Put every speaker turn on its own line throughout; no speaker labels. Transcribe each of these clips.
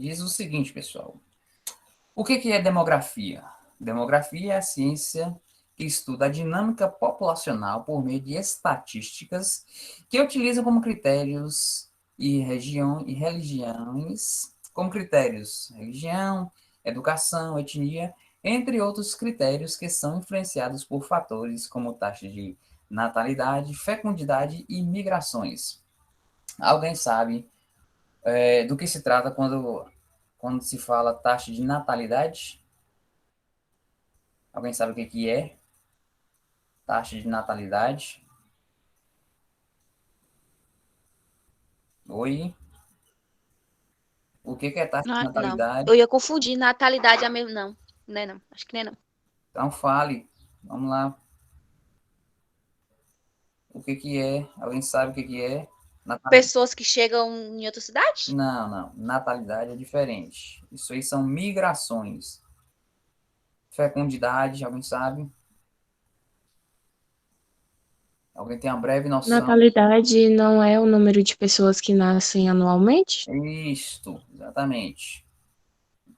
diz o seguinte, pessoal. O que é demografia? Demografia é a ciência que estuda a dinâmica populacional por meio de estatísticas que utilizam como critérios e religiões, como critérios religião, educação, etnia, entre outros critérios que são influenciados por fatores como taxa de natalidade, fecundidade e migrações. Alguém sabe do que se trata quando se fala taxa de natalidade? Alguém sabe o que é taxa de natalidade? Oi? O que é taxa de
Não.
natalidade?
Eu ia confundir natalidade a mesmo. Não. Não é não. Acho que não é não.
Então fale. Vamos lá. O que é? Alguém sabe o que é? Natalidade?
Pessoas que chegam em outra cidade?
Não, não. Natalidade é diferente. Isso aí são migrações. Fecundidade, alguém sabe? Alguém tem uma breve noção?
Natalidade não é o número de pessoas que nascem anualmente?
Isto, exatamente.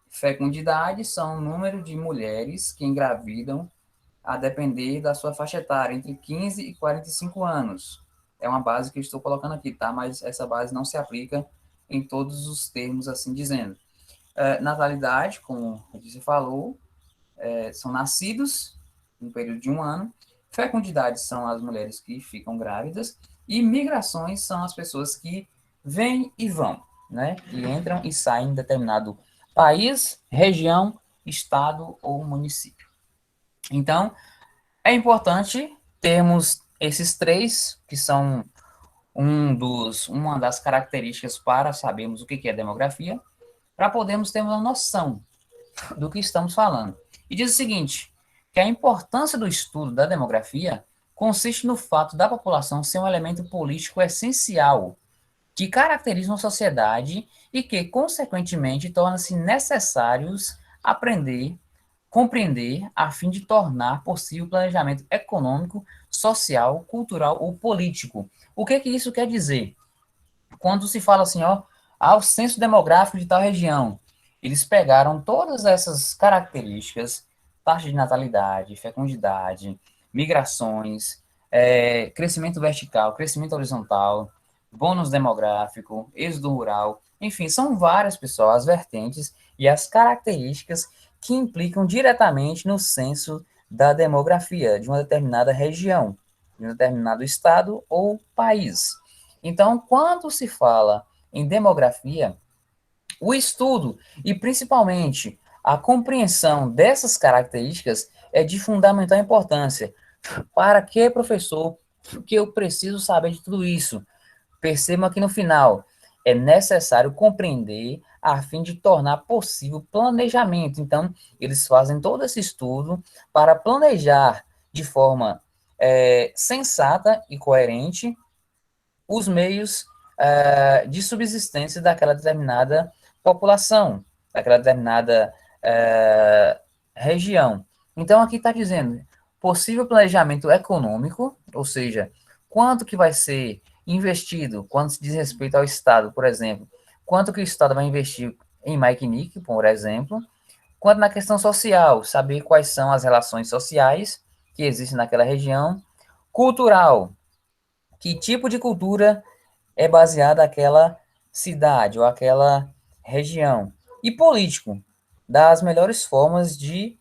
Fecundidade são o número de mulheres que engravidam a depender da sua faixa etária, entre 15 e 45 anos. É uma base que eu estou colocando aqui, tá? Mas essa base não se aplica em todos os termos, assim dizendo. Natalidade, como você falou, são nascidos no período de um ano. Fecundidade são as mulheres que ficam grávidas. E migrações são as pessoas que vêm e vão, né? Que entram e saem em determinado país, região, estado ou município. Então, é importante termos esses três, que são uma das características para sabermos o que é demografia, para podermos ter uma noção do que estamos falando. E diz o seguinte, que a importância do estudo da demografia consiste no fato da população ser um elemento político essencial que caracteriza uma sociedade e que, consequentemente, torna-se necessários aprender, compreender, a fim de tornar possível o planejamento econômico, social, cultural ou político. O que isso quer dizer? Quando se fala assim, ó, o censo demográfico de tal região, eles pegaram todas essas características, taxa de natalidade, fecundidade, migrações, crescimento vertical, crescimento horizontal, bônus demográfico, êxodo rural, enfim, são várias, pessoal, as vertentes e as características que implicam diretamente no censo da demografia de uma determinada região, de um determinado estado ou país. Então, quando se fala em demografia, o estudo e principalmente a compreensão dessas características é de fundamental importância. Para que, professor, que eu preciso saber de tudo isso? Percebam aqui no final, é necessário compreender a fim de tornar possível planejamento. Então, eles fazem todo esse estudo para planejar de forma sensata e coerente os meios de subsistência daquela determinada população, daquela determinada região. Então, aqui está dizendo, possível planejamento econômico, ou seja, quanto que vai ser investido, quando se diz respeito ao Estado, por exemplo, quanto que o Estado vai investir em Maikinic, por exemplo, quanto na questão social, saber quais são as relações sociais que existem naquela região, cultural, que tipo de cultura é baseada aquela cidade ou aquela região. E político, das melhores formas de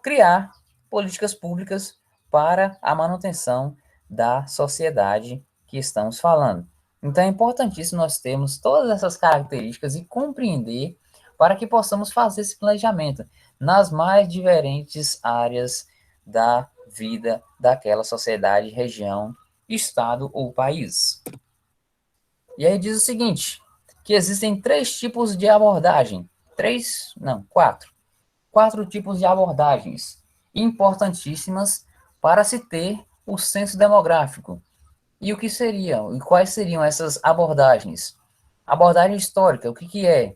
criar políticas públicas para a manutenção da sociedade que estamos falando. Então é importantíssimo nós termos todas essas características e compreender para que possamos fazer esse planejamento nas mais diferentes áreas da vida daquela sociedade, região, estado ou país. E aí diz o seguinte, que existem três tipos de abordagem. Quatro. Quatro tipos de abordagens importantíssimas para se ter o censo demográfico. E o que seriam? E quais seriam essas abordagens? Abordagem histórica, o que é?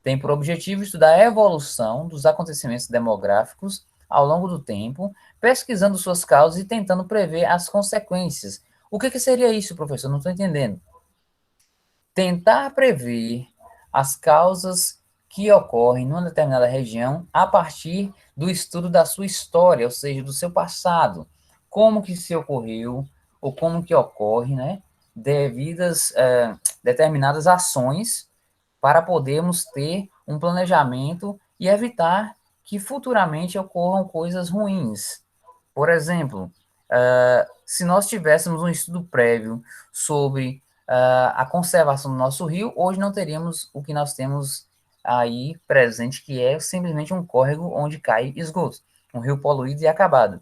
Tem por objetivo estudar a evolução dos acontecimentos demográficos ao longo do tempo, pesquisando suas causas e tentando prever as consequências. O que seria isso, professor? Não estou entendendo. Tentar prever as causas que ocorrem numa determinada região a partir do estudo da sua história, ou seja, do seu passado, como que se ocorreu, ou como que ocorre, né, devidas determinadas ações para podermos ter um planejamento e evitar que futuramente ocorram coisas ruins. Por exemplo, se nós tivéssemos um estudo prévio sobre a conservação do nosso rio, hoje não teríamos o que nós temos aí presente, que é simplesmente um córrego onde cai esgoto, um rio poluído e acabado.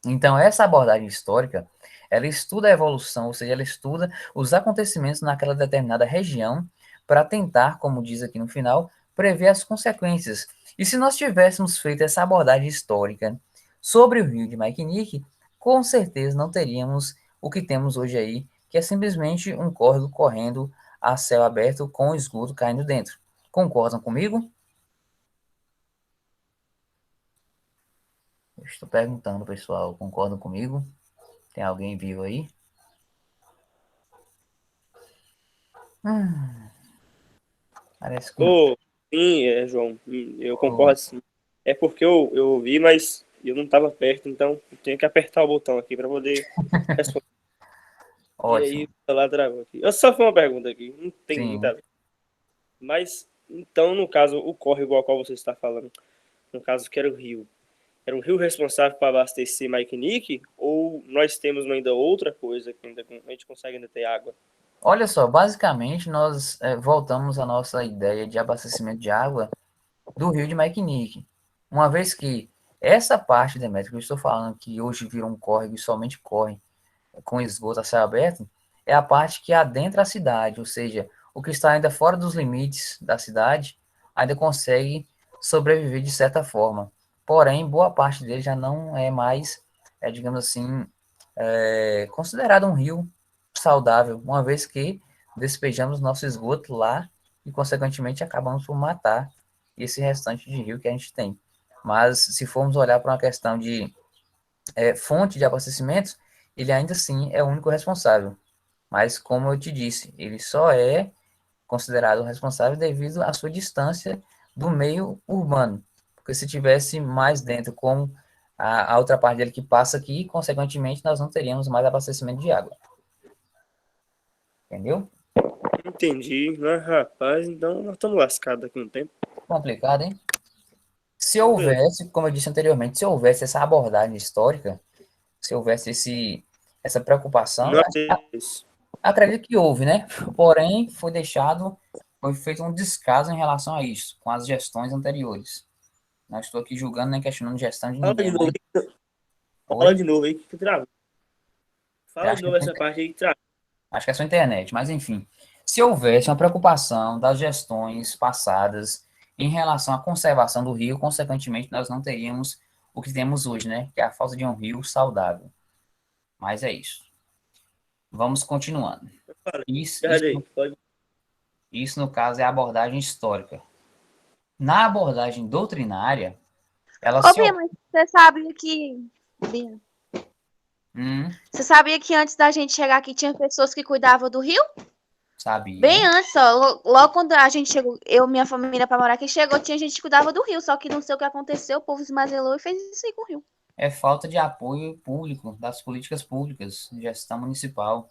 Então, essa abordagem histórica, ela estuda a evolução, ou seja, ela estuda os acontecimentos naquela determinada região para tentar, como diz aqui no final, prever as consequências. E se nós tivéssemos feito essa abordagem histórica sobre o rio de Maikinique, com certeza não teríamos o que temos hoje aí, que é simplesmente um córrego correndo a céu aberto com o esgoto caindo dentro. Concordam comigo? Eu estou perguntando, pessoal, concordam comigo? Tem alguém vivo aí? Parece que não.
Ô, sim, João, eu
Oh,
concordo sim. É porque eu ouvi, mas eu não estava perto, então eu tenho que apertar o botão aqui para poder responder. E aí,
ótimo.
ela travou aqui. Eu só fiz uma pergunta aqui, não tem muita a
Sim.
ver. Mas, então, no caso, o córrego ao qual você está falando, no caso que era o rio responsável para abastecer Mike Nick, ou nós temos ainda outra coisa que ainda a gente consegue ainda ter água?
Olha só, basicamente nós voltamos à nossa ideia de abastecimento de água do rio de Maikinique. Uma vez que essa parte, Demetrio, que eu estou falando que hoje virou um córrego e somente corre com esgoto a céu aberto, é a parte que adentra a cidade, ou seja, o que está ainda fora dos limites da cidade ainda consegue sobreviver de certa forma. Porém, boa parte dele já não é mais, digamos assim, considerado um rio saudável, uma vez que despejamos nosso esgoto lá e, consequentemente, acabamos por matar esse restante de rio que a gente tem. Mas, se formos olhar para uma questão de fonte de abastecimento, ele ainda assim é o único responsável. Mas, como eu te disse, ele só é considerado responsável devido à sua distância do meio urbano. Porque se tivesse mais dentro, como a outra parte dele que passa aqui, consequentemente, nós não teríamos mais abastecimento de água. Entendeu?
Entendi, né, rapaz? Então nós estamos lascados aqui no tempo.
Complicado, hein? Se
Então, beleza.
houvesse, como eu disse anteriormente, se houvesse essa abordagem histórica, se houvesse essa preocupação,
Nós temos.
acredito que houve, né? Porém, foi feito um descaso em relação a isso, com as gestões anteriores. Não estou aqui julgando nem questionando gestão de
Fala de
ninguém,
novo
mas
aí, fala
foi.
de novo aí que travou.
Eu
Fala de novo essa parte aí que travou.
acho que é sua internet, mas enfim. Se houvesse uma preocupação das gestões passadas em relação à conservação do rio, consequentemente, nós não teríamos o que temos hoje, né? Que é a falta de um rio saudável. Mas é isso. Vamos continuando.
Fala.
Isso,
Já
isso,
dei. Pode.
isso, no caso, é a abordagem histórica. Na abordagem doutrinária, ela
Ô,
se...
Bia, mas você sabia que. Bia,
Hum,
você sabia que antes da gente chegar aqui tinha pessoas que cuidavam do rio?
sabia.
Bem antes, ó. Logo quando a gente chegou, eu e minha família pra morar aqui chegou, tinha gente que cuidava do rio. Só que não sei o que aconteceu, o povo se esmazelou e fez isso aí com o rio.
É falta de apoio público, das políticas públicas, gestão municipal,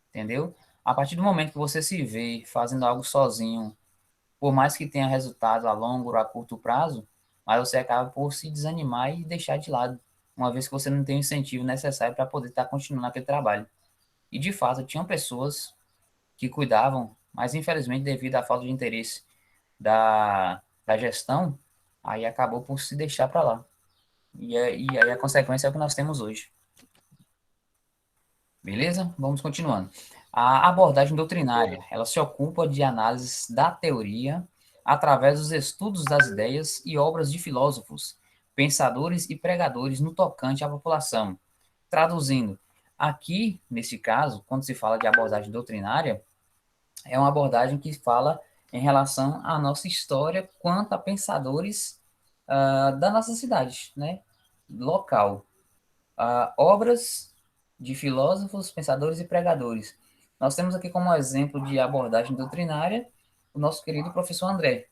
entendeu? A partir do momento que você se vê fazendo algo sozinho, por mais que tenha resultado a longo ou a curto prazo, mas você acaba por se desanimar e deixar de lado, uma vez que você não tem o incentivo necessário para poder estar continuando aquele trabalho. E de fato, tinham pessoas que cuidavam, mas infelizmente, devido à falta de interesse da gestão, aí acabou por se deixar para lá. E aí a consequência é o que nós temos hoje. Beleza? Vamos continuando. A abordagem doutrinária, ela se ocupa de análises da teoria através dos estudos das ideias e obras de filósofos, pensadores e pregadores no tocante à população. Traduzindo, aqui, nesse caso, quando se fala de abordagem doutrinária, é uma abordagem que fala em relação à nossa história quanto a pensadores da nossa cidade, né? Local. Obras de filósofos, pensadores e pregadores. Nós temos aqui como exemplo de abordagem doutrinária o nosso querido professor André,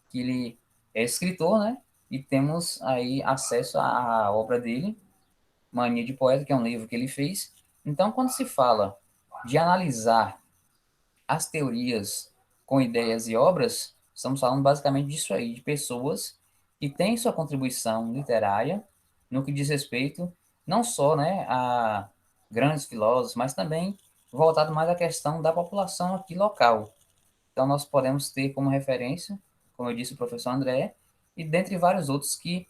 que ele é escritor, né? E temos aí acesso à obra dele, Mania de Poeta, que é um livro que ele fez. Então, quando se fala de analisar as teorias com ideias e obras, estamos falando basicamente disso aí, de pessoas que têm sua contribuição literária no que diz respeito não só, né, a grandes filósofos, mas também voltado mais à questão da população aqui local. Então, nós podemos ter como referência, como eu disse, o professor André, e dentre vários outros que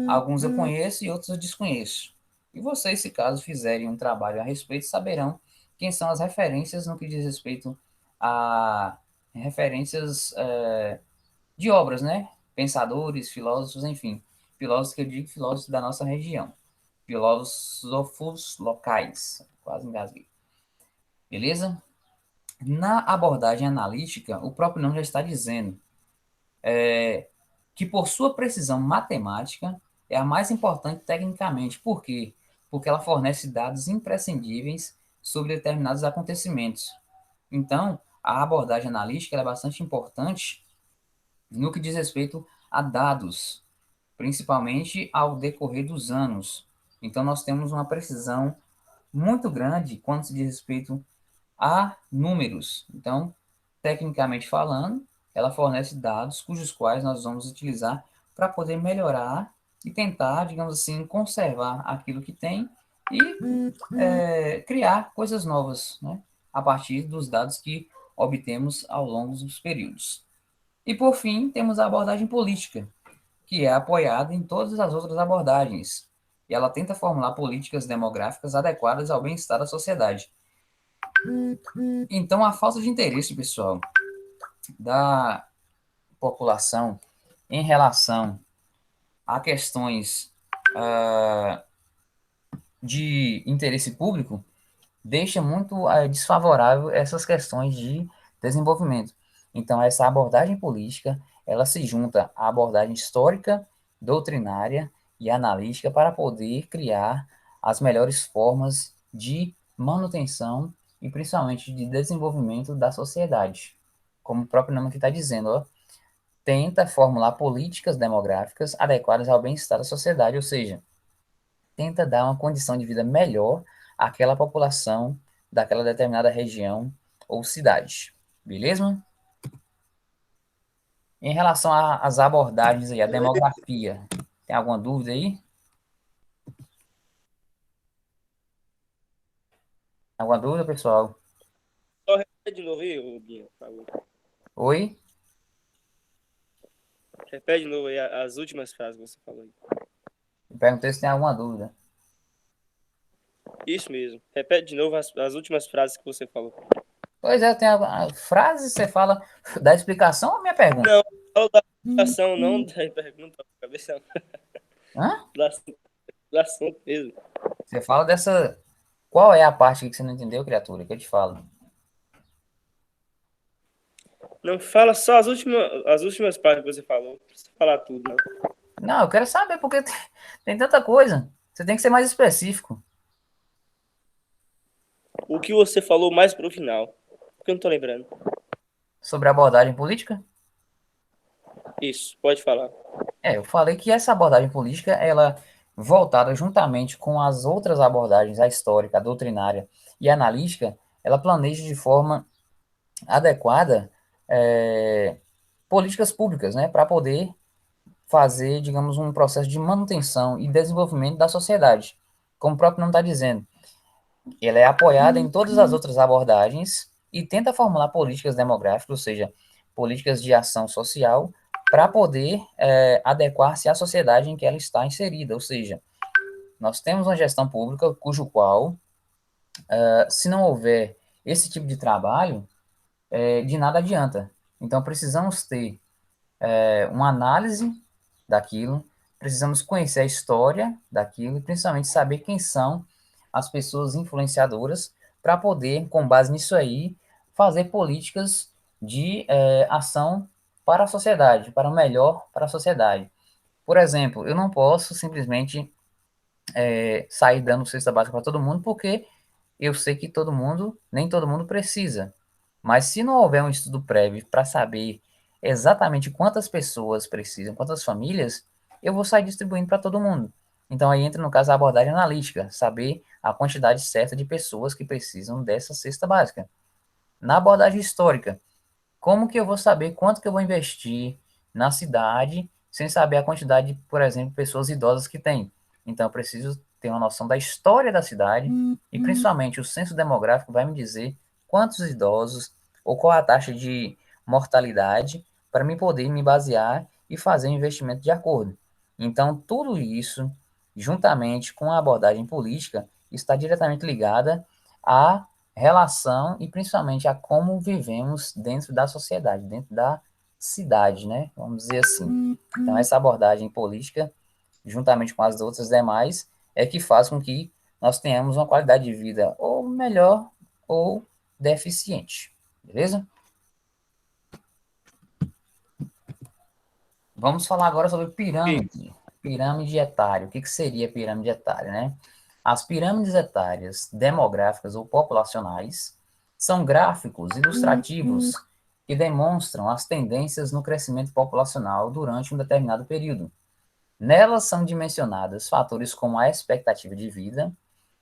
alguns eu conheço e outros eu desconheço. E vocês, se caso fizerem um trabalho a respeito, saberão quem são as referências no que diz respeito a referências de obras, né? Pensadores, filósofos, enfim. Filósofos que eu digo, filósofos da nossa região. Filósofos locais. Quase engasguei. Beleza? Na abordagem analítica, o próprio nome já está dizendo que, por sua precisão matemática, é a mais importante tecnicamente. Por quê? Porque ela fornece dados imprescindíveis sobre determinados acontecimentos. Então, a abordagem analítica ela é bastante importante no que diz respeito a dados, principalmente ao decorrer dos anos. Então, nós temos uma precisão muito grande quando se diz respeito a números. Então, tecnicamente falando, ela fornece dados cujos quais nós vamos utilizar para poder melhorar e tentar, digamos assim, conservar aquilo que tem e criar coisas novas, né? A partir dos dados que obtemos ao longo dos períodos. E, por fim, temos a abordagem política, que é apoiada em todas as outras abordagens. E ela tenta formular políticas demográficas adequadas ao bem-estar da sociedade. Então, a falta de interesse, pessoal, da população em relação a questões de interesse público deixa muito desfavorável essas questões de desenvolvimento. Então, essa abordagem política, ela se junta à abordagem histórica, doutrinária e analítica para poder criar as melhores formas de manutenção e principalmente de desenvolvimento da sociedade. Como o próprio nome aqui está dizendo, ó, tenta formular políticas demográficas adequadas ao bem-estar da sociedade, ou seja, tenta dar uma condição de vida melhor àquela população daquela determinada região ou cidade. Beleza? Em relação às abordagens aí, a demografia, tem alguma dúvida aí? Alguma dúvida, pessoal?
Só repete de novo aí, Rubinho, por favor.
Oi?
Repete de novo aí as últimas frases que você falou aí.
Eu perguntei se tem alguma dúvida.
Isso mesmo. Repete de novo as últimas frases que você falou.
Pois é, tem a frase, você fala da explicação ou a minha pergunta?
Não, fala da explicação, não da pergunta, cabeça.
Hã?
Do assunto mesmo.
Você fala dessa... Qual é a parte que você não entendeu, criatura? Que eu te falo.
Não fala só as últimas partes que você falou. Não precisa falar tudo, não.
Não, eu quero saber, porque tem tanta coisa. Você tem que ser mais específico.
O que você falou mais pro final? Porque eu não tô lembrando.
Sobre a abordagem política?
Isso, pode falar.
Eu falei que essa abordagem política, ela voltada juntamente com as outras abordagens, a histórica, a doutrinária e a analítica, ela planeja de forma adequada políticas públicas, né, para poder fazer, digamos, um processo de manutenção e desenvolvimento da sociedade. Como o próprio nome está dizendo, ela é apoiada em todas as outras abordagens e tenta formular políticas demográficas, ou seja, políticas de ação social, para poder adequar-se à sociedade em que ela está inserida. Ou seja, nós temos uma gestão pública cujo qual, se não houver esse tipo de trabalho, de nada adianta. Então, precisamos ter uma análise daquilo, precisamos conhecer a história daquilo e principalmente saber quem são as pessoas influenciadoras para poder, com base nisso aí, fazer políticas de ação para a sociedade, para o melhor para a sociedade. Por exemplo, eu não posso simplesmente sair dando cesta básica para todo mundo, porque eu sei que nem todo mundo precisa. Mas se não houver um estudo prévio para saber exatamente quantas pessoas precisam, quantas famílias, eu vou sair distribuindo para todo mundo. Então aí entra no caso a abordagem analítica, saber a quantidade certa de pessoas que precisam dessa cesta básica. Na abordagem histórica, como que eu vou saber quanto que eu vou investir na cidade sem saber a quantidade de, por exemplo, pessoas idosas que tem? Então, eu preciso ter uma noção da história da cidade e, principalmente, o censo demográfico vai me dizer quantos idosos ou qual a taxa de mortalidade para me poder me basear e fazer um investimento de acordo. Então, tudo isso, juntamente com a abordagem política, está diretamente ligada a relação e principalmente a como vivemos dentro da sociedade, dentro da cidade, né? Vamos dizer assim. Então, essa abordagem política, juntamente com as outras demais, é que faz com que nós tenhamos uma qualidade de vida ou melhor ou deficiente. Beleza? Vamos falar agora sobre pirâmide. Pirâmide etária. O que seria pirâmide etária, né? As pirâmides etárias demográficas ou populacionais são gráficos ilustrativos que demonstram as tendências no crescimento populacional durante um determinado período. Nelas são dimensionados fatores como a expectativa de vida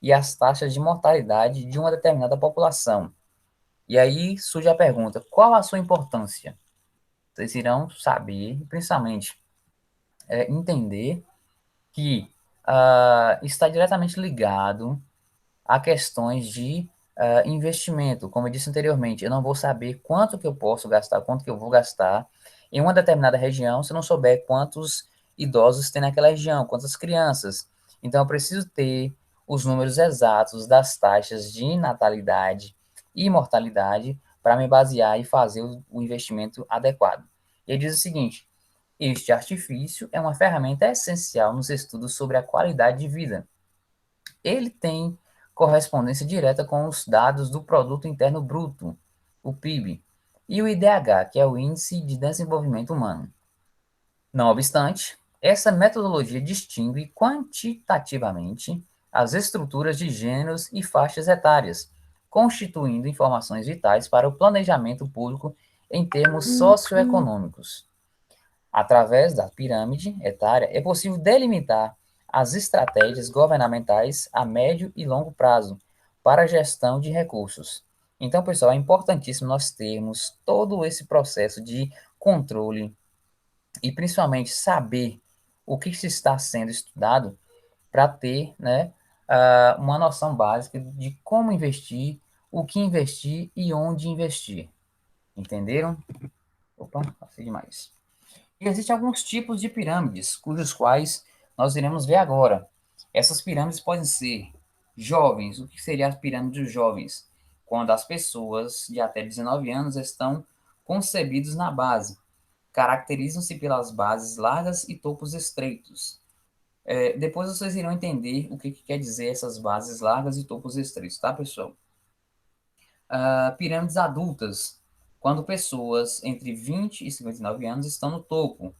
e as taxas de mortalidade de uma determinada população. E aí surge a pergunta: qual a sua importância? Vocês irão saber, principalmente, entender que está diretamente ligado a questões de investimento. Como eu disse anteriormente, eu não vou saber quanto que eu posso gastar, quanto que eu vou gastar em uma determinada região se eu não souber quantos idosos tem naquela região, quantas crianças. Então, eu preciso ter os números exatos das taxas de natalidade e mortalidade para me basear e fazer o investimento adequado. Ele diz o seguinte: este artifício é uma ferramenta essencial nos estudos sobre a qualidade de vida. Ele tem correspondência direta com os dados do Produto Interno Bruto, o PIB, e o IDH, que é o Índice de Desenvolvimento Humano. Não obstante, essa metodologia distingue quantitativamente as estruturas de gêneros e faixas etárias, constituindo informações vitais para o planejamento público em termos socioeconômicos. Através da pirâmide etária, é possível delimitar as estratégias governamentais a médio e longo prazo para a gestão de recursos. Então, pessoal, é importantíssimo nós termos todo esse processo de controle e, principalmente, saber o que se está sendo estudado para ter, né, uma noção básica de como investir, o que investir e onde investir. Entenderam? Opa, passei demais. E existem alguns tipos de pirâmides, cujos quais nós iremos ver agora. Essas pirâmides podem ser jovens. O que seria a pirâmide dos jovens? Quando as pessoas de até 19 anos estão concebidos na base. Caracterizam-se pelas bases largas e topos estreitos. Depois vocês irão entender o que quer dizer essas bases largas e topos estreitos, tá, pessoal? Pirâmides adultas, quando pessoas entre 20 e 59 anos estão no topo,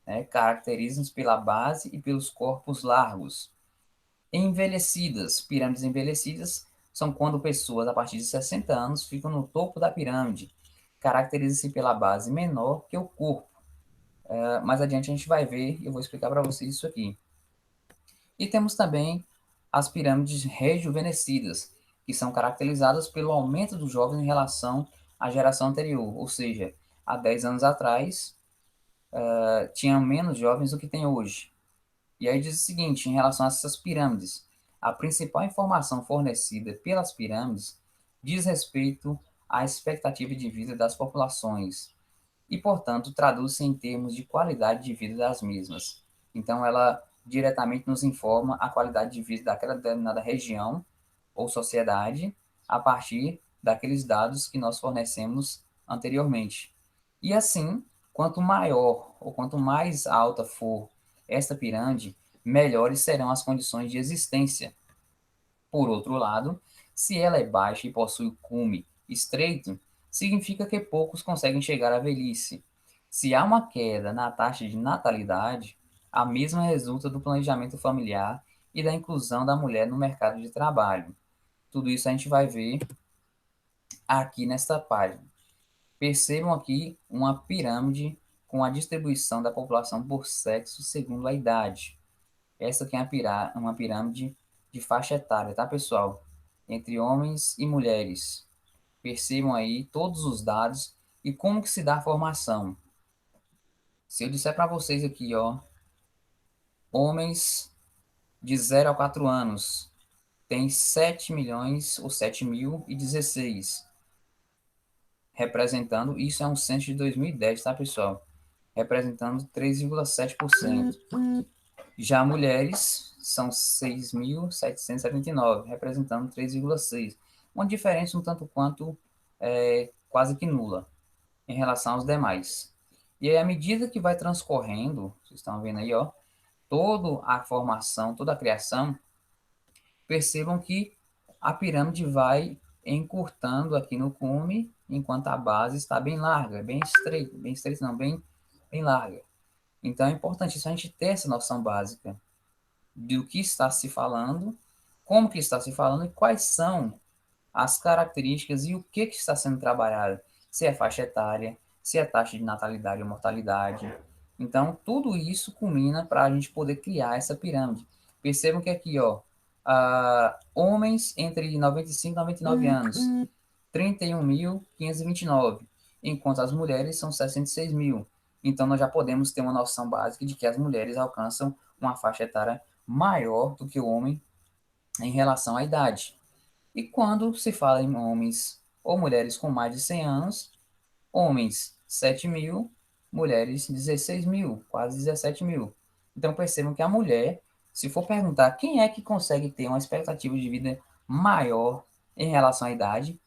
né, caracterizam-se pela base e pelos corpos largos. Envelhecidas, pirâmides envelhecidas são quando pessoas a partir de 60 anos ficam no topo da pirâmide, caracterizam-se pela base menor que o corpo. Mais adiante a gente vai ver e eu vou explicar para vocês isso aqui. E temos também as pirâmides rejuvenescidas, que são caracterizadas pelo aumento dos jovens em relação à geração anterior, ou seja, há 10 anos atrás, tinham menos jovens do que tem hoje. E aí diz o seguinte, em relação a essas pirâmides, a principal informação fornecida pelas pirâmides diz respeito à expectativa de vida das populações e, portanto, traduz-se em termos de qualidade de vida das mesmas. Então, ela diretamente nos informa a qualidade de vida daquela determinada região ou sociedade a partir daqueles dados que nós fornecemos anteriormente. E assim, quanto maior ou quanto mais alta for esta pirâmide, melhores serão as condições de existência. Por outro lado, se ela é baixa e possui cume estreito, significa que poucos conseguem chegar à velhice. Se há uma queda na taxa de natalidade, a mesma resulta do planejamento familiar e da inclusão da mulher no mercado de trabalho. Tudo isso a gente vai ver aqui nesta página. Percebam aqui uma pirâmide com a distribuição da população por sexo segundo a idade. Essa aqui é uma pirâmide de faixa etária, tá, pessoal? Entre homens e mulheres. Percebam aí todos os dados e como que se dá a formação. Se eu disser para vocês aqui, ó, homens de 0 a 4 anos tem 7 milhões ou 7.016, representando, isso é um censo de 2010, tá, pessoal? Representando 3,7%. Já mulheres são 6.779, representando 3,6%. Uma diferença um tanto quanto quase que nula em relação aos demais. E aí, à medida que vai transcorrendo, vocês estão vendo aí, ó, toda a formação, toda a criação, percebam que a pirâmide vai encurtando aqui no cume, enquanto a base está bem larga, bem estreita não, bem larga. Então é importantíssimo a gente ter essa noção básica do que está se falando, como que está se falando e quais são as características e o que está sendo trabalhado. Se é faixa etária, se é taxa de natalidade ou mortalidade. Então, tudo isso culmina para a gente poder criar essa pirâmide. Percebam que aqui, ó, homens entre 95 e 99 anos, 31.529, enquanto as mulheres são 66 mil. Então, nós já podemos ter uma noção básica de que as mulheres alcançam uma faixa etária maior do que o homem em relação à idade. E quando se fala em homens ou mulheres com mais de 100 anos, homens 7 mil, mulheres 16 mil, quase 17 mil. Então percebam que a mulher, se for perguntar quem é que consegue ter uma expectativa de vida maior em relação à idade,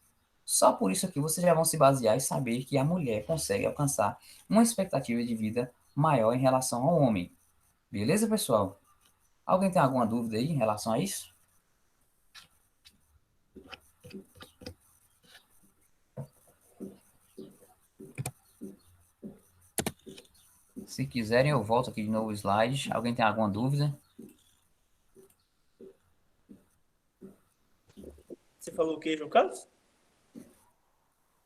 só por isso aqui vocês já vão se basear e saber que a mulher consegue alcançar uma expectativa de vida maior em relação ao homem. Beleza, pessoal? Alguém tem alguma dúvida aí em relação a isso? Se quiserem, eu volto aqui de novo o slide. Alguém tem alguma dúvida?
Você falou o quê, João Carlos?